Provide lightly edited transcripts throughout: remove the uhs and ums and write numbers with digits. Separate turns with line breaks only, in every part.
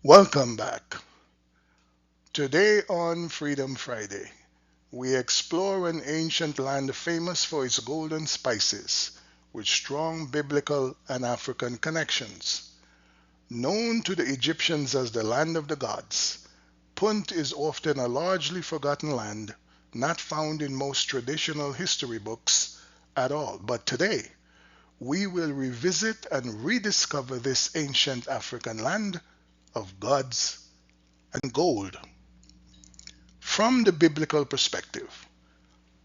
Welcome back. Today on Freedom Friday, we explore an ancient land famous for its golden spices, with strong biblical and African connections. Known to the Egyptians as the land of the gods, Punt is often a largely forgotten land, not found in most traditional history books at all. But today, we will revisit and rediscover this ancient African land of gods and gold. From the biblical perspective,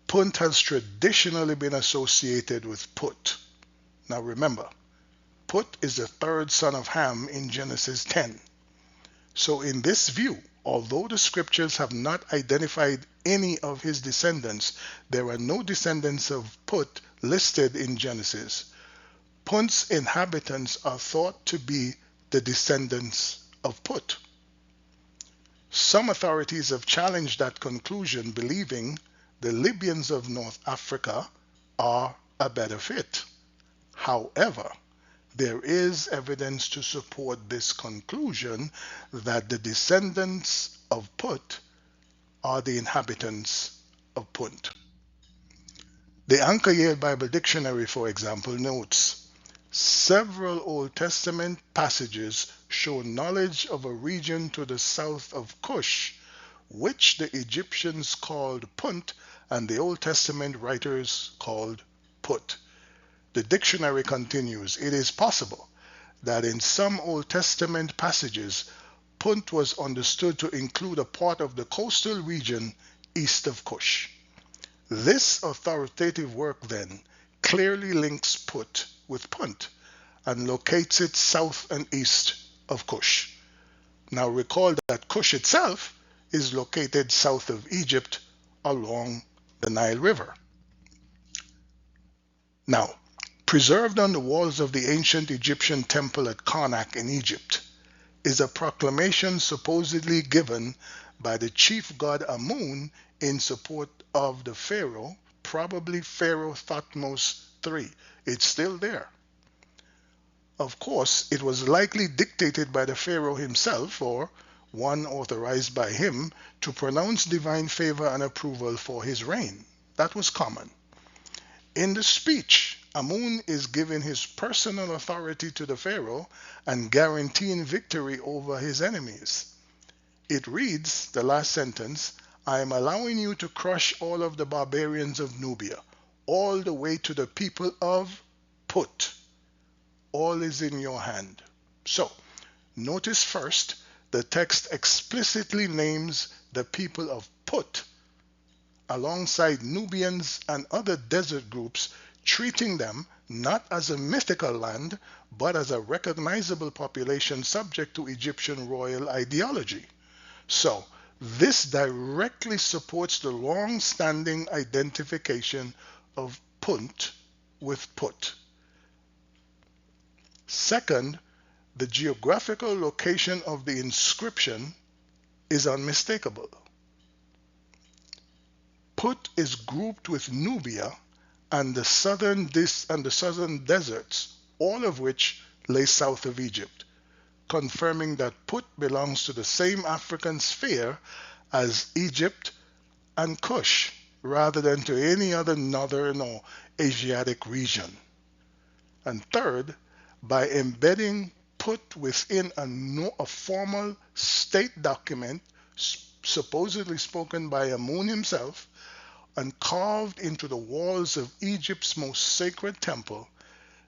Punt has traditionally been associated with Put. Now remember, Put is the third son of Ham in Genesis 10. So in this view, although the scriptures have not identified any of his descendants, there are no descendants of Put listed in Genesis. Punt's inhabitants are thought to be the descendants of Put. Some authorities have challenged that conclusion, believing the Libyans of North Africa are a better fit. However, there is evidence to support this conclusion that the descendants of Put are the inhabitants of Punt. The Anchor Yale Bible Dictionary, for example, notes several Old Testament passages show knowledge of a region to the south of Cush, which the Egyptians called Punt and the Old Testament writers called Put. The dictionary continues, it is possible that in some Old Testament passages, Punt was understood to include a part of the coastal region east of Cush. This authoritative work then clearly links Put with Punt and locates it south and east of Cush. Now recall that Cush itself is located south of Egypt along the Nile River. Now, preserved on the walls of the ancient Egyptian temple at Karnak in Egypt is a proclamation supposedly given by the chief god Amun in support of the pharaoh, probably Pharaoh Thutmose III. It's still there. Of course, it was likely dictated by the pharaoh himself or one authorized by him to pronounce divine favor and approval for his reign. That was common. In the speech, Amun is giving his personal authority to the pharaoh and guaranteeing victory over his enemies. It reads, the last sentence, I am allowing you to crush all of the barbarians of Nubia, all the way to the people of Put. All is in your hand. So, notice first, the text explicitly names the people of Put alongside Nubians and other desert groups, treating them not as a mythical land, but as a recognizable population subject to Egyptian royal ideology. So, this directly supports the long-standing identification of Punt with Put. Second, the geographical location of the inscription is unmistakable. Put is grouped with Nubia and the southern deserts, all of which lay south of Egypt, confirming that Put belongs to the same African sphere as Egypt and Kush, rather than to any other northern or Asiatic region. And third, by embedding Put within a formal state document supposedly spoken by Amun himself and carved into the walls of Egypt's most sacred temple,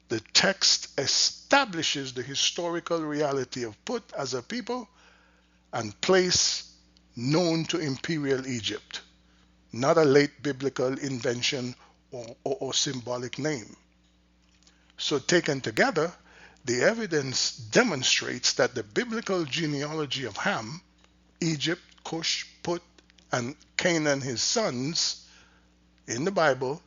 the text establishes the historical reality of Put as a people and place known to imperial Egypt, not a late biblical invention or symbolic name. So taken together, the evidence demonstrates that the biblical genealogy of Ham, Egypt, Cush, Put, and Canaan his sons in the Bible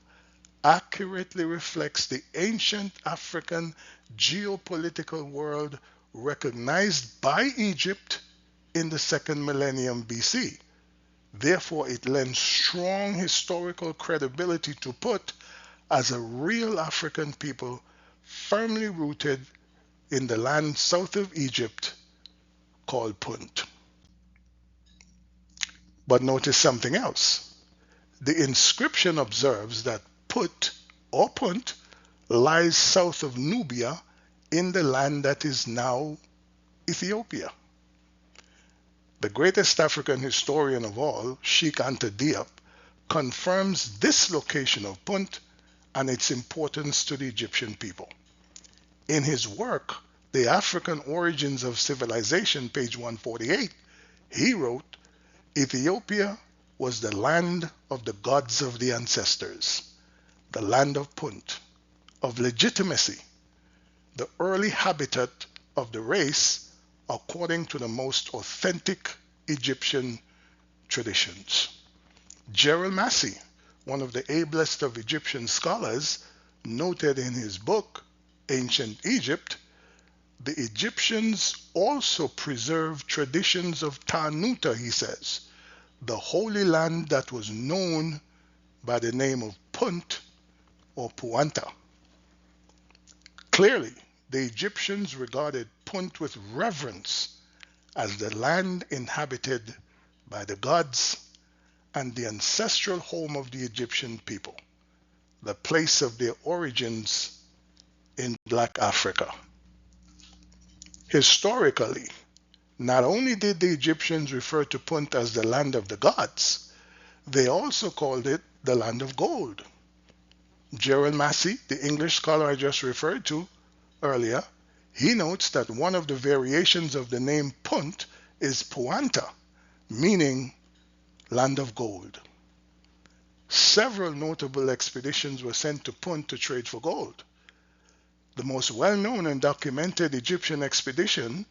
accurately reflects the ancient African geopolitical world recognized by Egypt in the second millennium BC. Therefore, it lends strong historical credibility to Put as a real African people firmly rooted in the land south of Egypt called Punt. But notice something else. The inscription observes that Put or Punt lies south of Nubia in the land that is now Ethiopia. The greatest African historian of all, Sheikh Anta Diop, confirms this location of Punt and its importance to the Egyptian people. In his work, The African Origins of Civilization, page 148, he wrote, Ethiopia was the land of the gods of the ancestors, the land of Punt, of legitimacy, the early habitat of the race according to the most authentic Egyptian traditions. Gerald Massey, one of the ablest of Egyptian scholars, noted in his book, Ancient Egypt, the Egyptians also preserved traditions of Tanuta, he says, the holy land that was known by the name of Punt or Puanta. Clearly, the Egyptians regarded Punt with reverence as the land inhabited by the gods and the ancestral home of the Egyptian people, the place of their origins in Black Africa. Historically, not only did the Egyptians refer to Punt as the land of the gods, they also called it the land of gold. Gerald Massey, the English scholar I just referred to earlier, he notes that one of the variations of the name Punt is Puanta, meaning land of gold. Several notable expeditions were sent to Punt to trade for gold. The most well-known and documented Egyptian expedition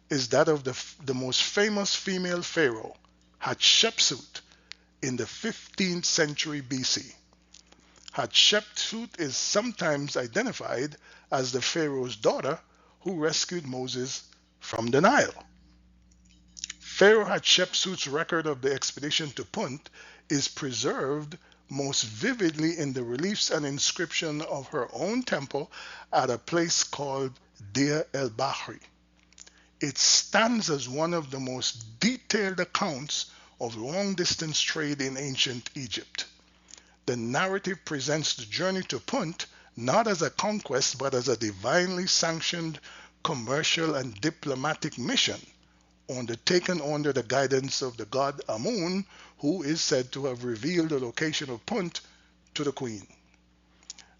is that of the most famous female pharaoh, Hatshepsut, in the 15th century BC. Hatshepsut is sometimes identified as the pharaoh's daughter who rescued Moses from the Nile. Pharaoh Hatshepsut's record of the expedition to Punt is preserved most vividly in the reliefs and inscription of her own temple at a place called Deir el-Bahri. It stands as one of the most detailed accounts of long-distance trade in ancient Egypt. The narrative presents the journey to Punt not as a conquest but as a divinely sanctioned commercial and diplomatic mission undertaken under the guidance of the god Amun, who is said to have revealed the location of Punt to the queen.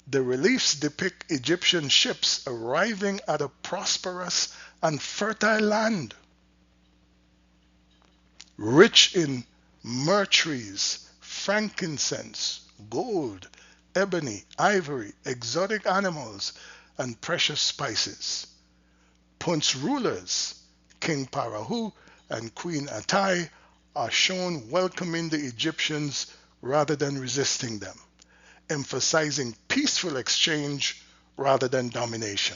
The reliefs depict Egyptian ships arriving at a prosperous and fertile land, rich in myrrh trees, frankincense, gold, ebony, ivory, exotic animals, and precious spices. Punt's rulers, King Parahu and Queen Atai, are shown welcoming the Egyptians rather than resisting them, emphasizing peaceful exchange rather than domination.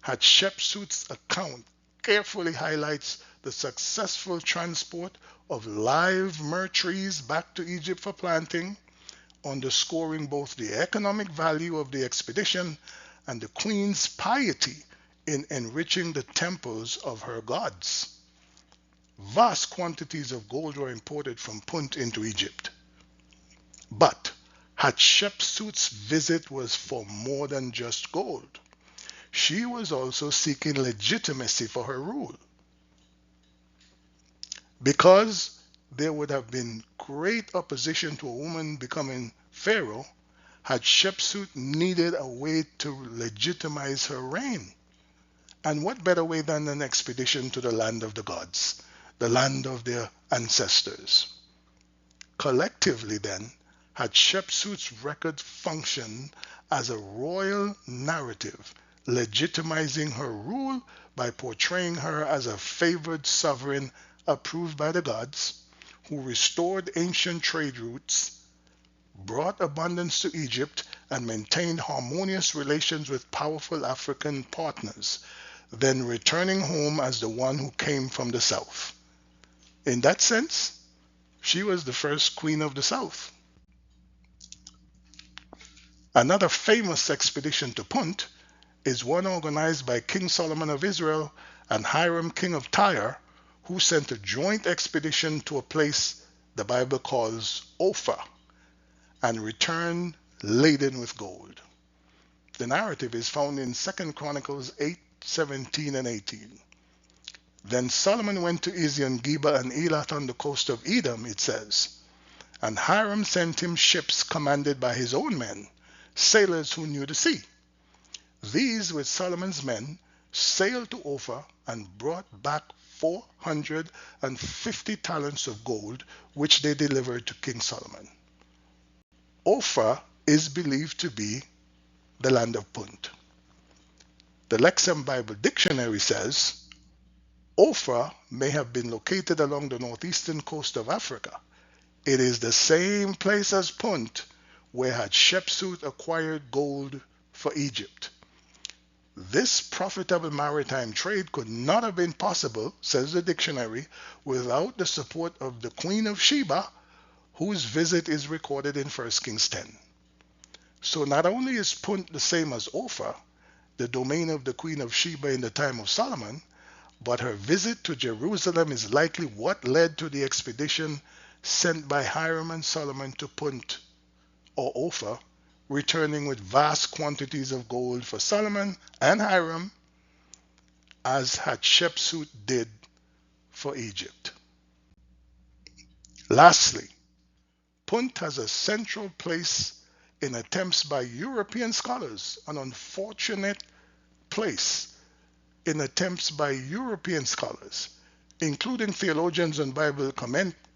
Hatshepsut's account carefully highlights the successful transport of live myrrh trees back to Egypt for planting, underscoring both the economic value of the expedition and the queen's piety in enriching the temples of her gods. Vast quantities of gold were imported from Punt into Egypt. But Hatshepsut's visit was for more than just gold. She was also seeking legitimacy for her rule. Because there would have been great opposition to a woman becoming pharaoh, Hatshepsut needed a way to legitimize her reign. And what better way than an expedition to the land of the gods, the land of their ancestors? Collectively then, Hatshepsut's record functioned as a royal narrative, legitimizing her rule by portraying her as a favored sovereign approved by the gods, who restored ancient trade routes, brought abundance to Egypt, and maintained harmonious relations with powerful African partners, then returning home as the one who came from the south. In that sense, she was the first queen of the south. Another famous expedition to Punt is one organized by King Solomon of Israel and Hiram, king of Tyre, who sent a joint expedition to a place the Bible calls Ophir and returned laden with gold. The narrative is found in 2 Chronicles 8:17 and 18. Then Solomon went to Ezion Geber and Elath on the coast of Edom, it says, and Hiram sent him ships commanded by his own men, sailors who knew the sea. These, with Solomon's men, sailed to Ophir and brought back 450 talents of gold, which they delivered to King Solomon. Ophir is believed to be the land of Punt. The Lexham Bible Dictionary says Ophir may have been located along the northeastern coast of Africa. It is the same place as Punt, where Hatshepsut acquired gold for Egypt. This profitable maritime trade could not have been possible, says the dictionary, without the support of the Queen of Sheba, whose visit is recorded in 1 Kings 10. So not only is Punt the same as Ophir, the domain of the Queen of Sheba in the time of Solomon, but her visit to Jerusalem is likely what led to the expedition sent by Hiram and Solomon to Punt, or Ophir, returning with vast quantities of gold for Solomon and Hiram, as Hatshepsut did for Egypt. Lastly, Punt has a central place in attempts by European scholars, an unfortunate place in attempts by European scholars, including theologians and Bible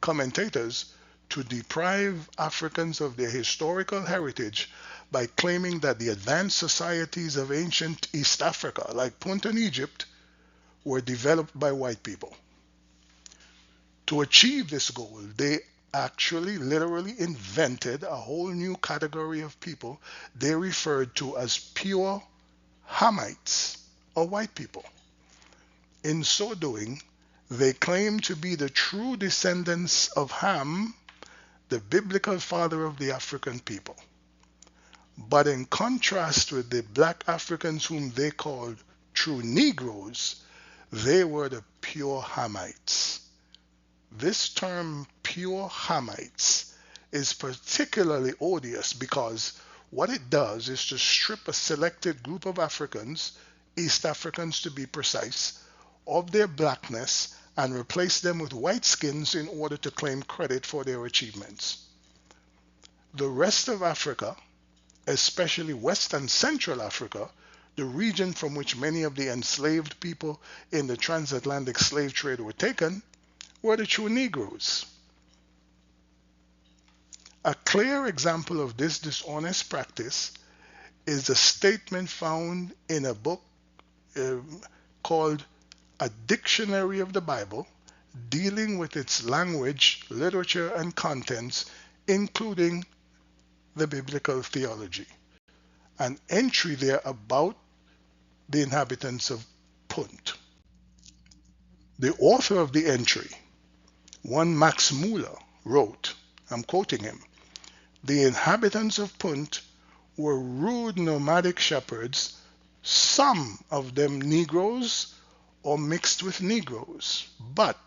commentators, to deprive Africans of their historical heritage by claiming that the advanced societies of ancient East Africa, like Punt and Egypt, were developed by white people. To achieve this goal, they actually literally invented a whole new category of people they referred to as pure Hamites, or white people. In so doing, they claim to be the true descendants of Ham, the biblical father of the African people. But in contrast with the black Africans whom they called true Negroes, they were the pure Hamites. This term pure Hamites is particularly odious because what it does is to strip a selected group of Africans, East Africans to be precise, of their blackness and replace them with white skins in order to claim credit for their achievements. The rest of Africa, especially West and Central Africa, the region from which many of the enslaved people in the transatlantic slave trade were taken, were the true Negroes. A clear example of this dishonest practice is a statement found in a book called A Dictionary of the Bible, dealing with its language, literature, and contents, including the biblical theology. An entry there about the inhabitants of Punt. The author of the entry, one Max Muller, wrote, I'm quoting him, "The inhabitants of Punt were rude nomadic shepherds, some of them Negroes or mixed with Negroes, but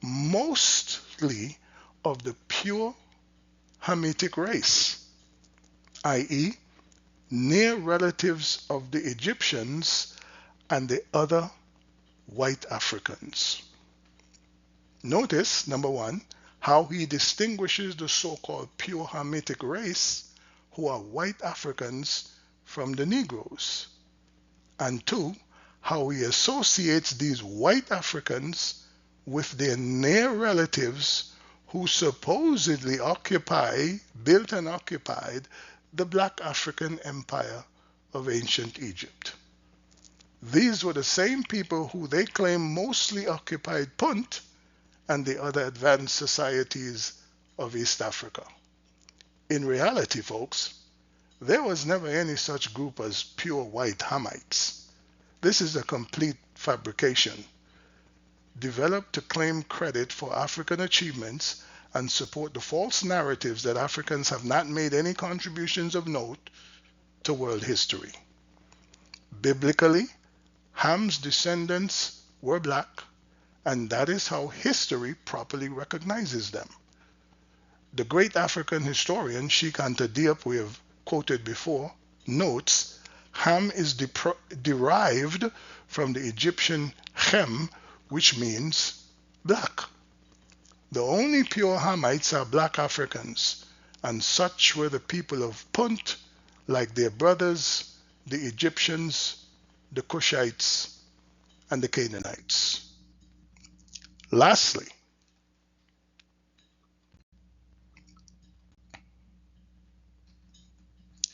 mostly of the pure Hamitic race, i.e., near relatives of the Egyptians and the other white Africans." Notice, number one, how he distinguishes the so-called pure Hamitic race, who are white Africans, from the Negroes. And two, how he associates these white Africans with their near relatives who supposedly built and occupied the black African empire of ancient Egypt. These were the same people who they claim mostly occupied Punt and the other advanced societies of East Africa. In reality, folks, there was never any such group as pure white Hamites. This is a complete fabrication, developed to claim credit for African achievements and support the false narratives that Africans have not made any contributions of note to world history. Biblically, Ham's descendants were black, and that is how history properly recognizes them. The great African historian Sheikh Anta Diop, we have quoted before, notes Ham is derived from the Egyptian Chem, which means black. The only pure Hamites are black Africans, and such were the people of Punt, like their brothers, the Egyptians, the Cushites, and the Canaanites. Lastly,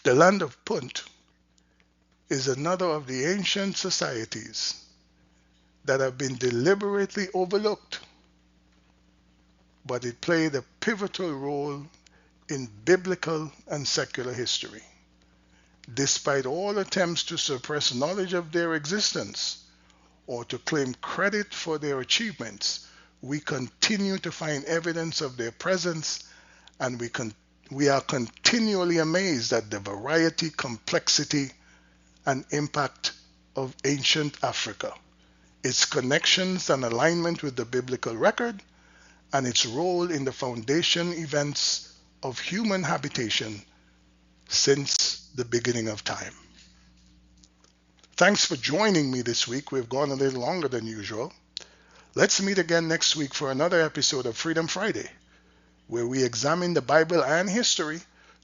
the land of Punt is another of the ancient societies that have been deliberately overlooked, but it played a pivotal role in biblical and secular history. Despite all attempts to suppress knowledge of their existence or to claim credit for their achievements, we continue to find evidence of their presence, and we are continually amazed at the variety, complexity, and impact of ancient Africa, its connections and alignment with the biblical record, and its role in the foundation events of human habitation since the beginning of time. Thanks for joining me this week. We've gone a little longer than usual. Let's meet again next week for another episode of Freedom Friday, where we examine the Bible and history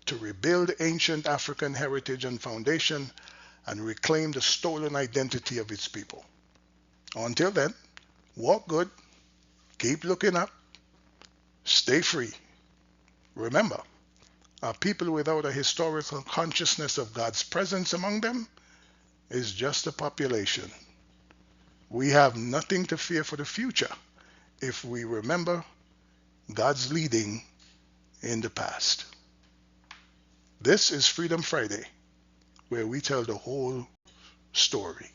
to rebuild ancient African heritage and foundation and reclaim the stolen identity of its people. Until then, walk good, keep looking up, stay free. Remember, a people without a historical consciousness of God's presence among them is just a population. We have nothing to fear for the future if we remember God's leading in the past. This is Freedom Friday, where we tell the whole story.